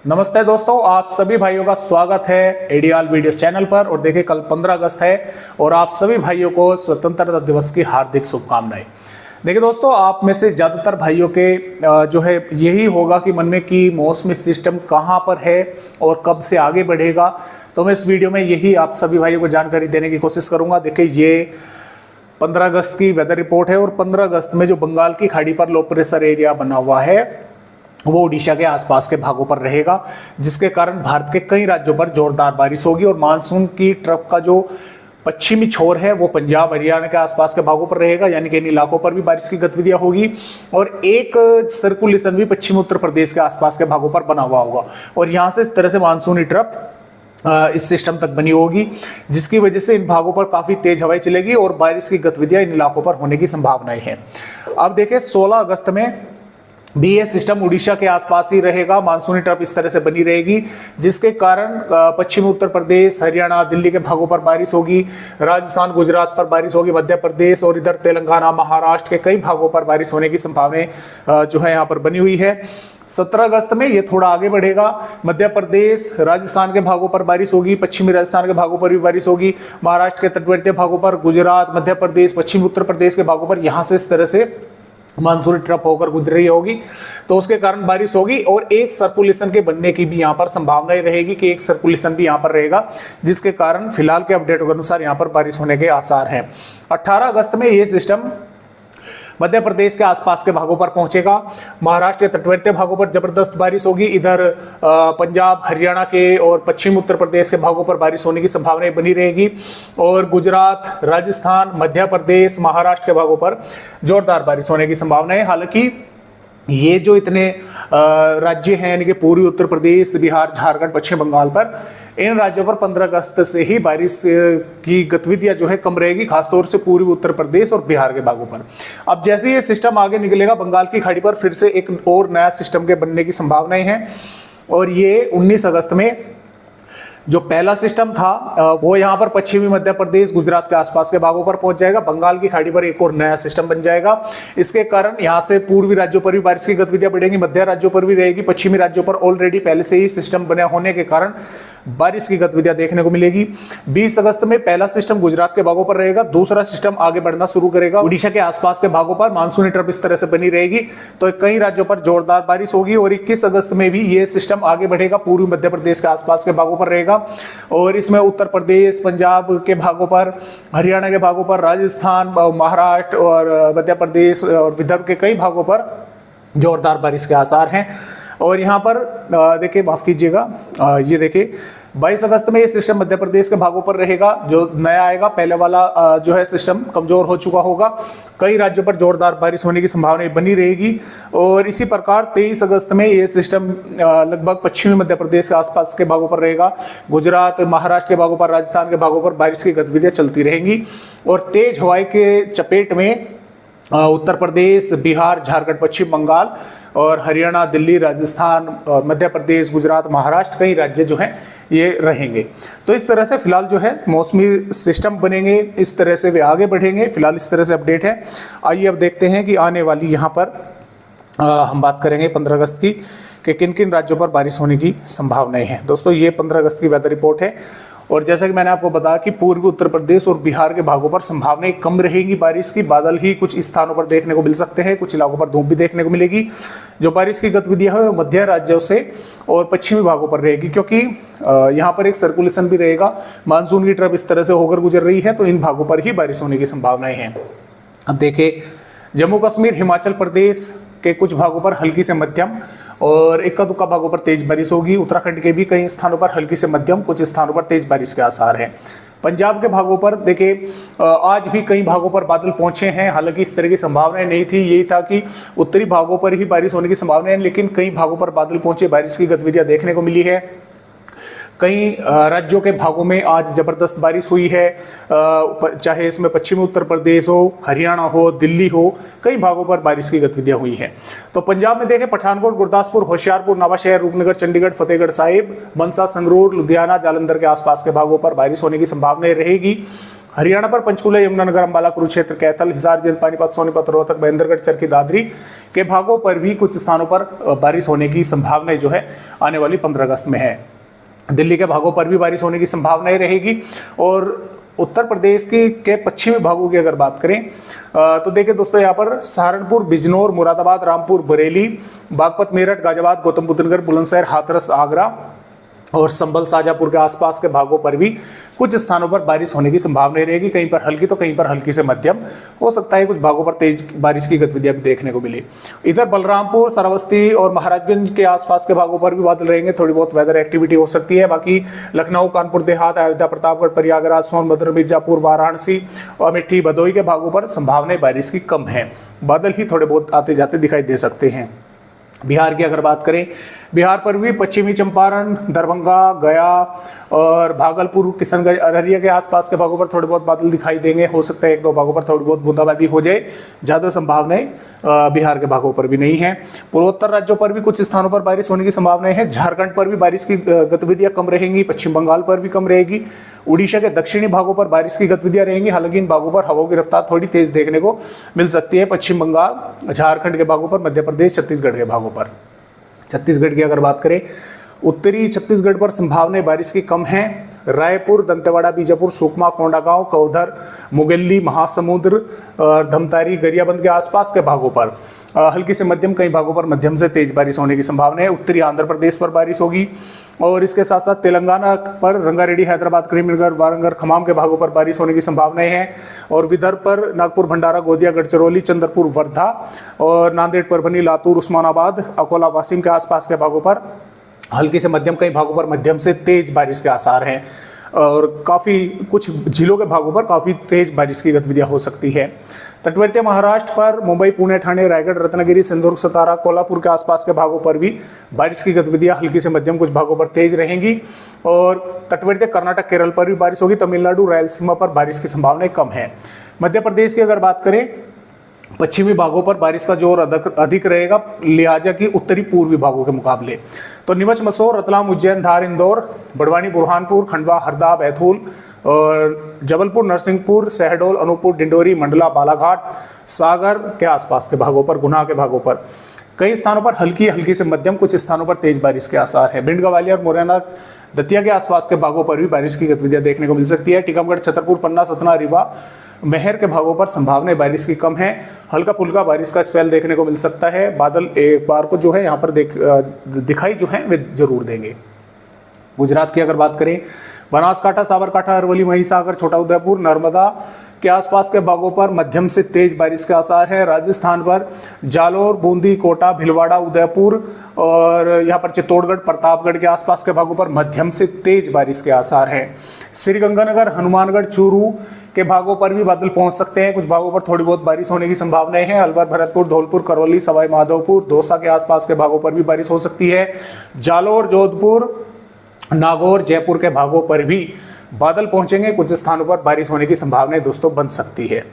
नमस्ते दोस्तों, आप सभी भाइयों का स्वागत है एडीआल वीडियो चैनल पर। और देखिए, कल 15 अगस्त है और आप सभी भाइयों को स्वतंत्रता दिवस की हार्दिक शुभकामनाएं। देखिए दोस्तों, आप में से ज़्यादातर भाइयों के जो है यही होगा कि मन में कि मौसमी सिस्टम कहाँ पर है और कब से आगे बढ़ेगा। तो मैं इस वीडियो में यही आप सभी भाइयों को जानकारी देने की कोशिश करूँगा। देखिए, ये 15 अगस्त की वेदर रिपोर्ट है और 15 अगस्त में जो बंगाल की खाड़ी पर लो प्रेशर एरिया बना हुआ है वो उड़ीसा के आसपास के भागों पर रहेगा, जिसके कारण भारत के कई राज्यों पर जोरदार बारिश होगी। और मानसून की ट्रफ का जो पश्चिमी छोर है वो पंजाब हरियाणा के आसपास के भागों पर रहेगा, यानी कि इन इलाकों पर भी बारिश की गतिविधियां होगी। और एक सर्कुलेशन भी पश्चिमी उत्तर प्रदेश के आसपास के भागों पर बना हुआ होगा और यहाँ से इस तरह से मानसूनी ट्रफ इस सिस्टम तक बनी होगी, जिसकी वजह से इन भागों पर काफी तेज हवाएं चलेगी और बारिश की गतिविधियां इन इलाकों पर होने की संभावनाएं हैं। अब देखिए, 16 अगस्त में भी ये सिस्टम उड़ीसा के आसपास ही रहेगा। मानसूनी ट्रफ इस तरह से बनी रहेगी, जिसके कारण पश्चिमी उत्तर प्रदेश, हरियाणा, दिल्ली के भागों पर बारिश होगी, राजस्थान, गुजरात पर बारिश होगी, मध्य प्रदेश और इधर तेलंगाना, महाराष्ट्र के कई भागों पर बारिश होने की संभावनाएं जो है यहाँ पर बनी हुई है। 17 अगस्त में ये थोड़ा आगे बढ़ेगा। मध्य प्रदेश, राजस्थान के भागों पर बारिश होगी, पश्चिमी राजस्थान के भागों पर भी बारिश होगी, महाराष्ट्र के तटवर्ती भागों पर, गुजरात, मध्य प्रदेश, पश्चिमी उत्तर प्रदेश के भागों पर यहाँ से इस तरह से मानसूनी ट्रफ होकर गुजर रही होगी, तो उसके कारण बारिश होगी। और एक सर्कुलेशन के बनने की भी यहाँ पर संभावना रहेगी कि एक सर्कुलेशन भी यहाँ पर रहेगा, जिसके कारण फिलहाल के अपडेट के अनुसार यहाँ पर बारिश होने के आसार हैं। 18 अगस्त में ये सिस्टम मध्य प्रदेश के आसपास के भागों पर पहुंचेगा। महाराष्ट्र के तटवर्ती भागों पर जबरदस्त बारिश होगी। इधर पंजाब, हरियाणा के और पश्चिम उत्तर प्रदेश के भागों पर बारिश होने की संभावनाएं बनी रहेगी। और गुजरात, राजस्थान, मध्य प्रदेश, महाराष्ट्र के भागों पर जोरदार बारिश होने की संभावनाएं। हालांकि ये जो इतने राज्य हैं, यानी कि पूर्वी उत्तर प्रदेश, बिहार, झारखंड, पश्चिम बंगाल पर, इन राज्यों पर 15 अगस्त से ही बारिश की गतिविधियां जो है कम रहेगी, खासतौर से पूर्वी उत्तर प्रदेश और बिहार के भागों पर। अब जैसे ये सिस्टम आगे निकलेगा, बंगाल की खाड़ी पर फिर से एक और नया सिस्टम के बनने की संभावनाएं हैं। और ये 19 अगस्त में जो पहला सिस्टम था वो यहाँ पर पश्चिमी मध्य प्रदेश, गुजरात के आसपास के भागों पर पहुंच जाएगा। बंगाल की खाड़ी पर एक और नया सिस्टम बन जाएगा। इसके कारण यहाँ से पूर्वी राज्यों पर भी बारिश की गतिविधियां बढ़ेंगी, मध्य राज्यों पर भी रहेगी, पश्चिमी राज्यों पर ऑलरेडी पहले से ही सिस्टम बने होने के कारण बारिश की गतिविधियां देखने को मिलेगी। 20 अगस्त में पहला सिस्टम गुजरात के भागों पर रहेगा, दूसरा सिस्टम आगे बढ़ना शुरू करेगा उड़ीसा के आसपास के भागों पर। मानसूनी ट्रफ इस तरह से बनी रहेगी, तो कई राज्यों पर जोरदार बारिश होगी। और 21 अगस्त में भी ये सिस्टम आगे बढ़ेगा, पूर्वी मध्य प्रदेश के आसपास के भागों पर रहेगा। और इसमें उत्तर प्रदेश, पंजाब के भागों पर, हरियाणा के भागों पर, राजस्थान, महाराष्ट्र और मध्य प्रदेश और विदर्भ के कई भागों पर जोरदार बारिश के आसार हैं। और यहाँ पर देखिए, माफ कीजिएगा, ये देखिए 22 अगस्त में ये सिस्टम मध्य प्रदेश के भागों पर रहेगा। जो नया आएगा, पहले वाला जो है सिस्टम कमजोर हो चुका होगा। कई राज्यों पर जोरदार बारिश होने की संभावना बनी रहेगी। और इसी प्रकार 23 अगस्त में ये सिस्टम लगभग पश्चिमी मध्य प्रदेश के आसपास के भागों पर रहेगा। गुजरात, महाराष्ट्र के भागों पर, राजस्थान के भागों पर बारिश की गतिविधियां चलती रहेंगी। और तेज हवाएं के चपेट में उत्तर प्रदेश, बिहार, झारखंड, पश्चिम बंगाल और हरियाणा, दिल्ली, राजस्थान, मध्य प्रदेश, गुजरात, महाराष्ट्र, कई राज्य जो हैं ये रहेंगे। तो इस तरह से फिलहाल जो है मौसमी सिस्टम बनेंगे, इस तरह से वे आगे बढ़ेंगे। फिलहाल इस तरह से अपडेट है। आइए अब देखते हैं कि आने वाली यहाँ पर हम बात करेंगे 15 अगस्त की कि किन किन राज्यों पर बारिश होने की संभावनाएं हैं। दोस्तों, ये 15 अगस्त की वेदर रिपोर्ट है। और जैसा कि मैंने आपको बताया कि पूर्वी उत्तर प्रदेश और बिहार के भागों पर संभावनाएं कम रहेंगी बारिश की। बादल ही कुछ स्थानों पर देखने को मिल सकते हैं, कुछ इलाकों पर धूप भी देखने को मिलेगी। जो बारिश की गतिविधियां है वो मध्य राज्यों से और पश्चिमी भागों पर रहेगी, क्योंकि यहाँ पर एक सर्कुलेशन भी रहेगा। मानसून की ट्रफ इस तरह से होकर गुजर रही है, तो इन भागों पर ही बारिश होने की संभावनाएं हैं। अब देखिए, जम्मू कश्मीर, हिमाचल प्रदेश के कुछ भागों पर हल्की से मध्यम और इक्का दुक्का भागों पर तेज बारिश होगी। उत्तराखंड के भी कई स्थानों पर हल्की से मध्यम, कुछ स्थानों पर तेज बारिश के आसार हैं। पंजाब के भागों पर देखिए, आज भी कई भागों पर बादल पहुंचे हैं। हालांकि इस तरह की संभावनाएं नहीं थी, यही था कि उत्तरी भागों पर ही बारिश होने की संभावना है, लेकिन कई भागों पर बादल पहुंचे, बारिश की गतिविधियां देखने को मिली है। कई राज्यों के भागों में आज जबरदस्त बारिश हुई है, चाहे इसमें पश्चिमी उत्तर प्रदेश हो, हरियाणा हो, दिल्ली हो, कई भागों पर बारिश की गतिविधियां हुई हैं। तो पंजाब में देखें, पठानकोट, गुरदासपुर, होशियारपुर, नवाशहर, रूपनगर, चंडीगढ़, फतेहगढ़ साहिब, मनसा, संगरूर, लुधियाना, जालंधर के आसपास के भागों पर बारिश होने की संभावना रहेगी। हरियाणा पर पंचकुला, यमुनानगर, अंबाला, कुरुक्षेत्र, कैथल, हिसार, जिंद, पानीपत, सोनीपत, रोहतक, महेंद्रगढ़, चरखी दादरी के भागों पर भी कुछ स्थानों पर बारिश होने की संभावना जो है आने वाली 15 अगस्त में है। दिल्ली के भागों पर भी बारिश होने की संभावना रहेगी। और उत्तर प्रदेश के पश्चिमी भागों की अगर बात करें तो देखिए दोस्तों, यहाँ पर सहारनपुर, बिजनौर, मुरादाबाद, रामपुर, बरेली, बागपत, मेरठ, गाजियाबाद, गौतम बुद्ध नगर, बुलंदशहर, हाथरस, आगरा और संभल, शाजापुर के आसपास के भागों पर भी कुछ स्थानों पर बारिश होने की संभावना रहेगी। कहीं पर हल्की तो कहीं पर हल्की से मध्यम हो सकता है। कुछ भागों पर तेज बारिश की गतिविधियां भी देखने को मिली। इधर बलरामपुर, श्रावस्ती और महाराजगंज के आसपास के भागों पर भी बादल रहेंगे। थोड़ी बहुत वेदर एक्टिविटी हो सकती है। बाकी लखनऊ, कानपुर देहात, अयोध्या, प्रतापगढ़, प्रयागराज, सोनभद्र, मिर्जापुर, वाराणसी, अमेठी, भदोही के भागों पर संभावनाएं बारिश की कम है। बादल ही थोड़े बहुत आते जाते दिखाई दे सकते हैं। बिहार की अगर बात करें, बिहार पर भी पश्चिमी चंपारण, दरभंगा, गया और भागलपुर, किशनगंज, अररिया के आसपास के भागों पर थोड़े बहुत बादल दिखाई देंगे। हो सकता है एक दो भागों पर थोड़ी बहुत बूंदाबांदी हो जाए। ज़्यादा संभावनाएं बिहार के भागों पर भी नहीं है। पूर्वोत्तर राज्यों पर भी कुछ स्थानों पर बारिश होने की संभावनाएं है। झारखंड पर भी बारिश की गतिविधियां कम रहेंगी। पश्चिम बंगाल पर भी कम रहेगी। उड़ीसा के दक्षिणी भागों पर बारिश की गतिविधियां रहेंगी। हालांकि इन भागों पर हवाओं की रफ्तार थोड़ी तेज देखने को मिल सकती है। पश्चिम बंगाल, झारखंड के भागों पर, मध्य प्रदेश, छत्तीसगढ़ के भागों पर। छत्तीसगढ़ की अगर बात करें, उत्तरी छत्तीसगढ़ पर संभावनाएं बारिश की कम है। रायपुर, दंतेवाड़ा, बीजापुर, सुकमा, कोंडागांव, कौधर, मुगेली, महासमुंद, धमतारी, गरियाबंद के आसपास के भागों पर हल्की से मध्यम, कई भागों पर मध्यम से तेज बारिश होने की संभावना है। उत्तरी आंध्र प्रदेश पर बारिश होगी। और इसके साथ साथ तेलंगाना पर रंगारेड्डी, हैदराबाद, करीमनगर, वारंगल, खमाम के भागों पर बारिश होने की संभावनाएं हैं। और विदर्भ पर नागपुर, भंडारा, गोंदिया, गढ़चिरौली, चंद्रपुर, वर्धा और नांदेड़, परभनी, लातूर, उस्मानाबाद, अकोला, वासिम के आसपास के भागों पर हल्की से मध्यम, कई भागों पर मध्यम से तेज बारिश के आसार हैं। और काफ़ी कुछ जिलों के भागों पर काफ़ी तेज बारिश की गतिविधियां हो सकती है। तटवर्तीय महाराष्ट्र पर मुंबई, पुणे, ठाणे, रायगढ़, रत्नागिरी, सिंधुदुर्ग, सतारा, कोल्हापुर के आसपास के भागों पर भी बारिश की गतिविधियां हल्की से मध्यम, कुछ भागों पर तेज रहेंगी। और तटवर्तीय कर्नाटक, केरल पर भी बारिश होगी। तमिलनाडु, रायलसीमा पर बारिश की संभावनाएं कम है। मध्य प्रदेश की अगर बात करें, पश्चिमी भागों पर बारिश का जोर अधिक रहेगा, लिहाजा कि उत्तरी पूर्वी भागों के मुकाबले। तो नीमच, मसौर, रतलाम, उज्जैन, धार, इंदौर, बड़वानी, बुरहानपुर, खंडवा, हरदा, बैतूल और जबलपुर, नरसिंहपुर, शहडोल, अनूपपुर, डिंडोरी, मंडला, बालाघाट, सागर के आसपास के भागों पर, गुना के भागों पर कई स्थानों पर हल्की से मध्यम, कुछ स्थानों पर तेज बारिश के आसार है। भिंड, ग्वालियर, मुरैना, दतिया के आसपास के भागों पर भी बारिश की गतिविधियां देखने को मिल सकती है। टीकमगढ़, छतरपुर, पन्ना, सतना, रीवा, मेहर के भागों पर संभावना बारिश की कम है। हल्का फुल्का बारिश का स्पेल देखने को मिल सकता है। बादल एक बार को जो है यहाँ पर दिखाई जो है वे जरूर देंगे। गुजरात की अगर बात करें, बनासकांठा, साबरकांठा, अरवली, महिसागर, छोटा उदयपुर, नर्मदा के आसपास के भागों पर मध्यम से तेज बारिश के आसार है। राजस्थान पर जालोर, बूंदी, कोटा, भिलवाड़ा, उदयपुर और यहाँ पर चित्तौड़गढ़, प्रतापगढ़ के आसपास के भागों पर मध्यम से तेज बारिश के आसार हैं। श्रीगंगानगर, हनुमानगढ़, चूरू के भागों पर भी बादल पहुंच सकते हैं। कुछ भागों पर थोड़ी बहुत बारिश होने की संभावनाएं हैं। अलवर, भरतपुर, धौलपुर, करौली, सवाई माधोपुर, दौसा के आसपास के भागों पर भी बारिश हो सकती है। जालोर, जोधपुर, नागौर, जयपुर के भागों पर भी बादल पहुंचेंगे। कुछ स्थानों पर बारिश होने की संभावनाएं दोस्तों बन सकती है।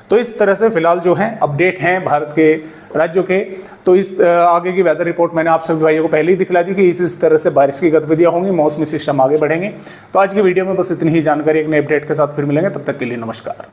तो इस तरह से फिलहाल जो है अपडेट हैं भारत के राज्यों के। तो इस आगे की वेदर रिपोर्ट मैंने आप सभी भाइयों को पहले ही दिखला दी कि इस तरह से बारिश की गतिविधियां होंगी, मौसमी सिस्टम आगे बढ़ेंगे। तो आज की वीडियो में बस इतनी ही जानकारी, एक नए अपडेट के साथ फिर मिलेंगे। तब तक के लिए नमस्कार।